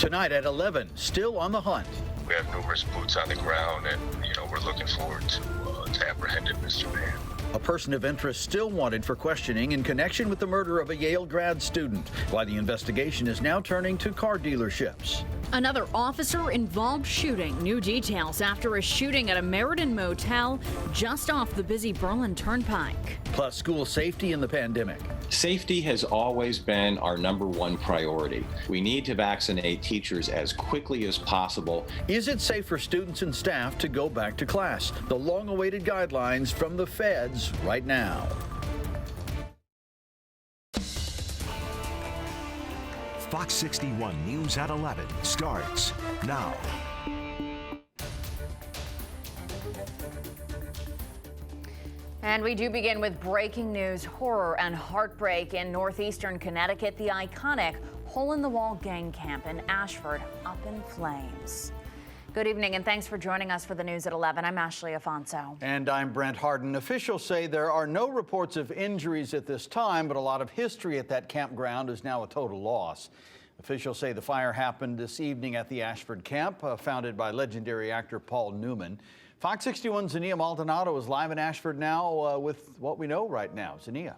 Tonight at 11, still on the hunt. We have numerous boots on the ground, and, we're looking forward to apprehending Mr. Man. A person of interest still wanted for questioning in connection with the murder of a Yale grad student, while the investigation is now turning to car dealerships. Another officer-involved shooting. New details after a shooting at a Meriden motel just off the busy Berlin Turnpike. Plus, school safety in the pandemic. Safety has always been our #1 priority. We need to vaccinate teachers as quickly as possible. Is it safe for students and staff to go back to class? The long-awaited guidelines from the feds right now. Fox 61 News at 11 starts now. And we do begin with breaking news, horror and heartbreak in northeastern Connecticut. The iconic hole-in-the-wall gang camp in Ashford up in flames. Good evening and thanks for joining us for the news at 11. I'm Ashley Afonso. And I'm Brent Harden. Officials say there are no reports of injuries at this time, but a lot of history at that campground is now a total loss. Officials say the fire happened this evening at the Ashford camp, founded by legendary actor Paul Newman. Fox 61's Zania Maldonado is live in Ashford now with what we know right now. Zania.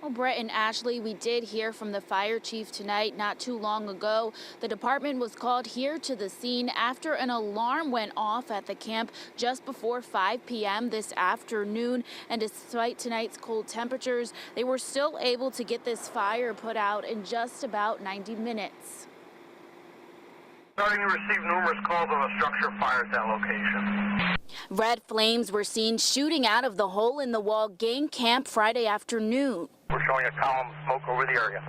Well, Brett and Ashley, we did hear from the fire chief tonight not too long ago. The department was called here to the scene after an alarm went off at the camp just before 5 p.m. this afternoon. And despite tonight's cold temperatures, they were still able to get this fire put out in just about 90 minutes. Starting to receive numerous calls of a structure fire at that location. Red flames were seen shooting out of the hole-in-the-wall gang camp Friday afternoon. We're showing a column of smoke over the area.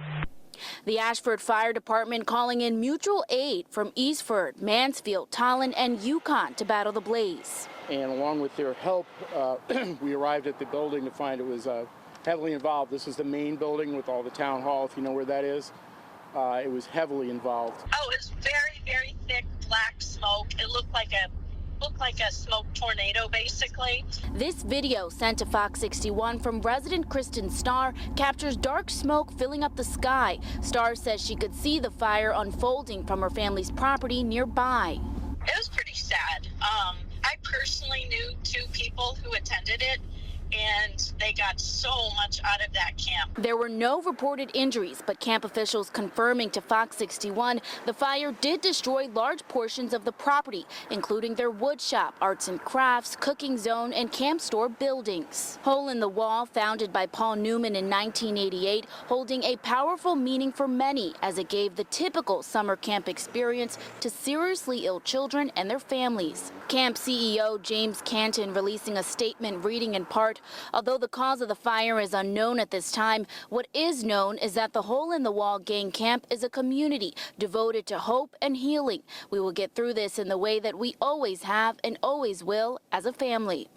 The Ashford Fire Department calling in mutual aid from Eastford, Mansfield, Tolland, and Yukon to battle the blaze. And along with their help, we arrived at the building to find it was heavily involved. This is the main building with all the town hall, if you know where that is. It was heavily involved. Oh, it was very, very thick black smoke. It looked like a smoke tornado, basically. This video sent to Fox 61 from resident Kristen Starr captures dark smoke filling up the sky. Starr says she could see the fire unfolding from her family's property nearby. It was pretty sad. I personally knew 2 people who attended it, and they got so much out of that camp. There were no reported injuries, but camp officials confirming to Fox 61 the fire did destroy large portions of the property, including their wood shop, arts and crafts, cooking zone, and camp store buildings. Hole in the Wall, founded by Paul Newman in 1988, holding a powerful meaning for many as it gave the typical summer camp experience to seriously ill children and their families. Camp CEO James Canton releasing a statement reading in part, although the cause of the fire is unknown at this time, what is known is that the Hole-in-the-Wall gang camp is a community devoted to hope and healing. We will get through this in the way that we always have and always will as a family.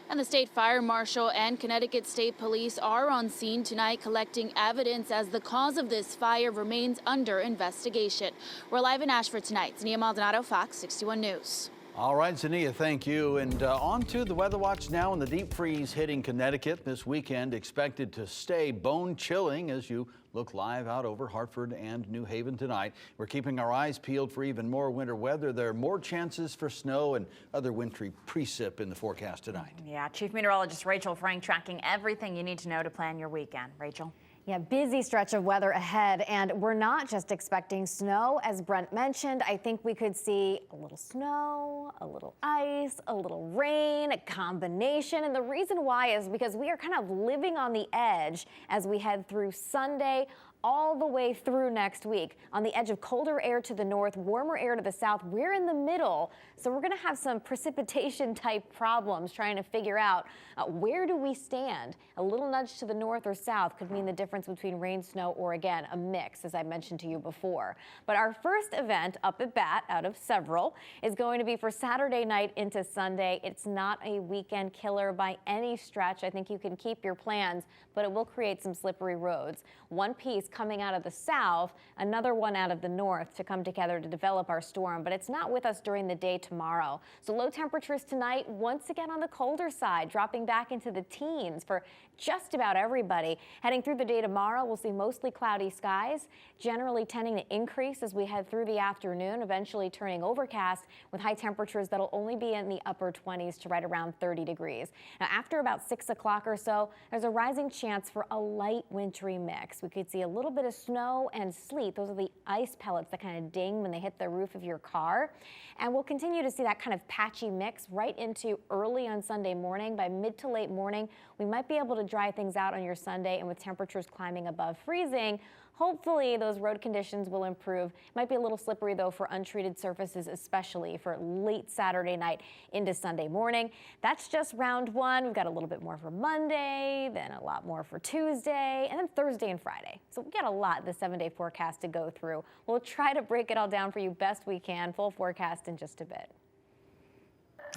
And the state fire marshal and Connecticut State Police are on scene tonight collecting evidence as the cause of this fire remains under investigation. We're live in Ashford tonight. Zania Maldonado, Fox 61 News. All right, Zania, thank you. And on to the weather watch now, and the deep freeze hitting Connecticut this weekend expected to stay bone chilling as you look live out over Hartford and New Haven tonight. We're keeping our eyes peeled for even more winter weather. There are more chances for snow and other wintry precip in the forecast tonight. Yeah, Chief Meteorologist Rachel Frank tracking everything you need to know to plan your weekend. Rachel? Yeah, busy stretch of weather ahead, and we're not just expecting snow. As Brent mentioned, I think we could see a little snow, a little ice, a little rain, a combination. And the reason why is because we are kind of living on the edge as we head through Sunday all the way through next week. On the edge of colder air to the north, warmer air to the south, we're in the middle. So we're going to have some precipitation type problems trying to figure out where do we stand. A little nudge to the north or south could mean the difference between rain, snow, or again, a mix, as I mentioned to you before. But our first event up at bat out of several is going to be for Saturday night into Sunday. It's not a weekend killer by any stretch. I think you can keep your plans, but it will create some slippery roads. One piece piece coming out of the south, another one out of the north to come together to develop our storm, but it's not with us during the day tomorrow. So low temperatures tonight, once again on the colder side, dropping back into the teens for just about everybody. Heading through the day tomorrow, we'll see mostly cloudy skies, generally tending to increase as we head through the afternoon, eventually turning overcast with high temperatures that'll only be in the upper 20s to right around 30 degrees. Now, after about 6 o'clock or so, there's a rising chance for a light wintry mix. We could see a little bit of snow and sleet. Those are the ice pellets that kind of ding when they hit the roof of your car. And we'll continue to see that kind of patchy mix right into early on Sunday morning. By mid to late morning, we might be able to dry things out on your Sunday, and with temperatures climbing above freezing, hopefully those road conditions will improve. Might be a little slippery though for untreated surfaces, especially for late Saturday night into Sunday morning. That's just round one. We've got a little bit more for Monday, then a lot more for Tuesday, and then Thursday and Friday. So we've got a lot in the 7-day forecast to go through. We'll try to break it all down for you best we can. Full forecast in just a bit.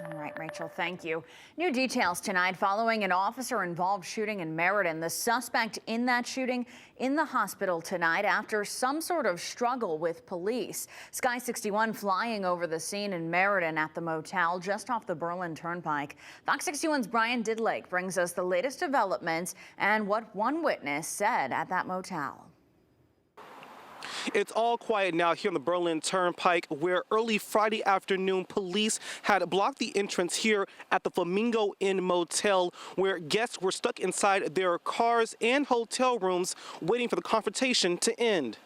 All right, Rachel, thank you. New details tonight following an officer-involved shooting in Meriden. The suspect in that shooting in the hospital tonight after some sort of struggle with police. Sky 61 flying over the scene in Meriden at the motel just off the Berlin Turnpike. Fox 61's Brian Didlake brings us the latest developments and what one witness said at that motel. It's all quiet now here on the Berlin Turnpike, where early Friday afternoon police had blocked the entrance here at the Flamingo Inn Motel, where guests were stuck inside their cars and hotel rooms waiting for the confrontation to end.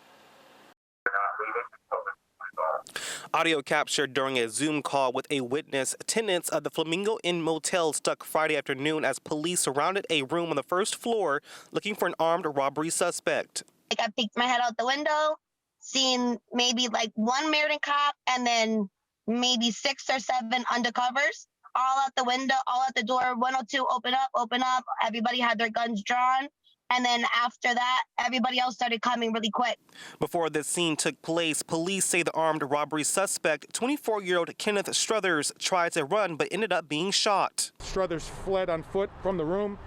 Audio captured during a Zoom call with a witness. Tenants of the Flamingo Inn Motel stuck Friday afternoon as police surrounded a room on the first floor looking for an armed robbery suspect. I peeked my head out the window, seen maybe like one Meriden cop and then maybe 6 or 7 undercovers, all out the window, all out the door. 102, open up. Everybody had their guns drawn. And then after that, everybody else started coming really quick. Before this scene took place, police say the armed robbery suspect, 24-year-old Kenneth Struthers, tried to run but ended up being shot. Struthers fled on foot from the room.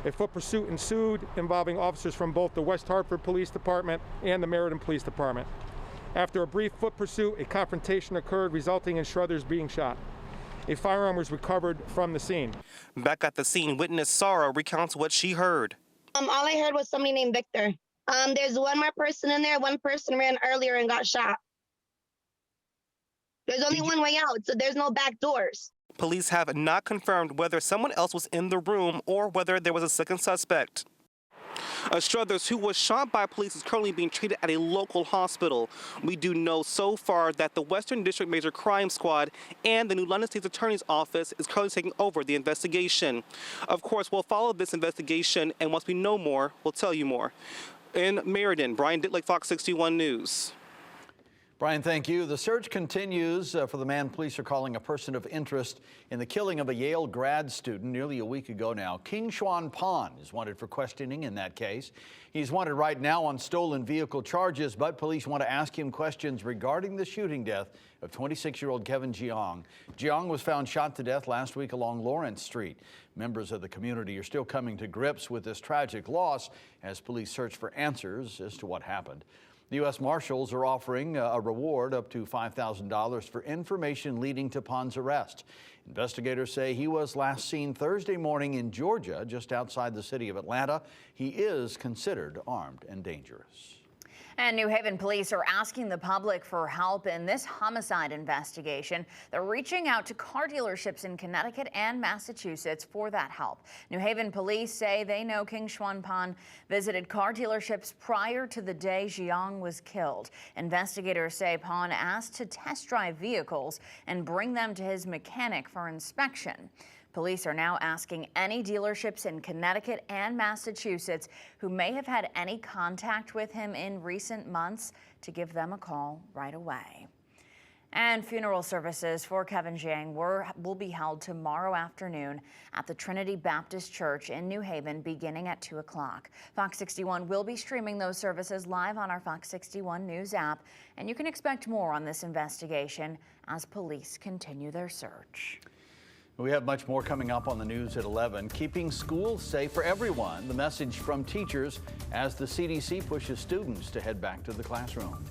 A foot pursuit ensued involving officers from both the West Hartford Police Department and the Meriden Police Department. After a brief foot pursuit, a confrontation occurred, resulting in Struthers being shot. A firearm was recovered from the scene. Back at the scene, witness Sarah recounts what she heard. All I heard was somebody named Victor. There's one more person in there. One person ran earlier and got shot. There's only one way out, so there's no back doors. Police have not confirmed whether someone else was in the room or whether there was a second suspect. Struthers, who was shot by police, is currently being treated at a local hospital. We do know so far that the Western District Major Crime Squad and the new London State's Attorney's Office is currently taking over the investigation. Of course, we'll follow this investigation, and once we know more, we'll tell you more. In Meriden, Brian Didlake, Fox 61 News. Brian, thank you. The search continues for the man police are calling a person of interest in the killing of a Yale grad student nearly a week ago now. King Xuan Pan is wanted for questioning in that case. He's wanted right now on stolen vehicle charges, but police want to ask him questions regarding the shooting death of 26-year-old Kevin Jiang. Jiang was found shot to death last week along Lawrence Street. Members of the community are still coming to grips with this tragic loss as police search for answers as to what happened. The U.S. Marshals are offering a reward up to $5,000 for information leading to Pan's arrest. Investigators say he was last seen Thursday morning in Georgia, just outside the city of Atlanta. He is considered armed and dangerous. And New Haven police are asking the public for help in this homicide investigation. They're reaching out to car dealerships in Connecticut and Massachusetts for that help. New Haven police say they know King Xuan Pan visited car dealerships prior to the day Jiang was killed. Investigators say Pan asked to test drive vehicles and bring them to his mechanic for inspection. Police are now asking any dealerships in Connecticut and Massachusetts who may have had any contact with him in recent months to give them a call right away. And funeral services for Kevin Jiang will be held tomorrow afternoon at the Trinity Baptist Church in New Haven beginning at 2 o'clock. Fox 61 will be streaming those services live on our Fox 61 News app, and you can expect more on this investigation as police continue their search. We have much more coming up on the news at 11. Keeping schools safe for everyone. The message from teachers as the CDC pushes students to head back to the classroom.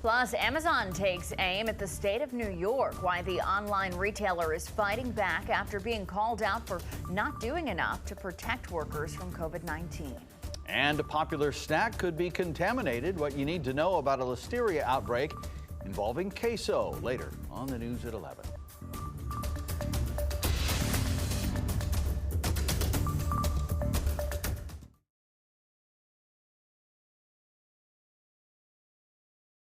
Plus, Amazon takes aim at the state of New York, why the online retailer is fighting back after being called out for not doing enough to protect workers from COVID-19. And a popular snack could be contaminated. What you need to know about a listeria outbreak involving queso later on the news at 11.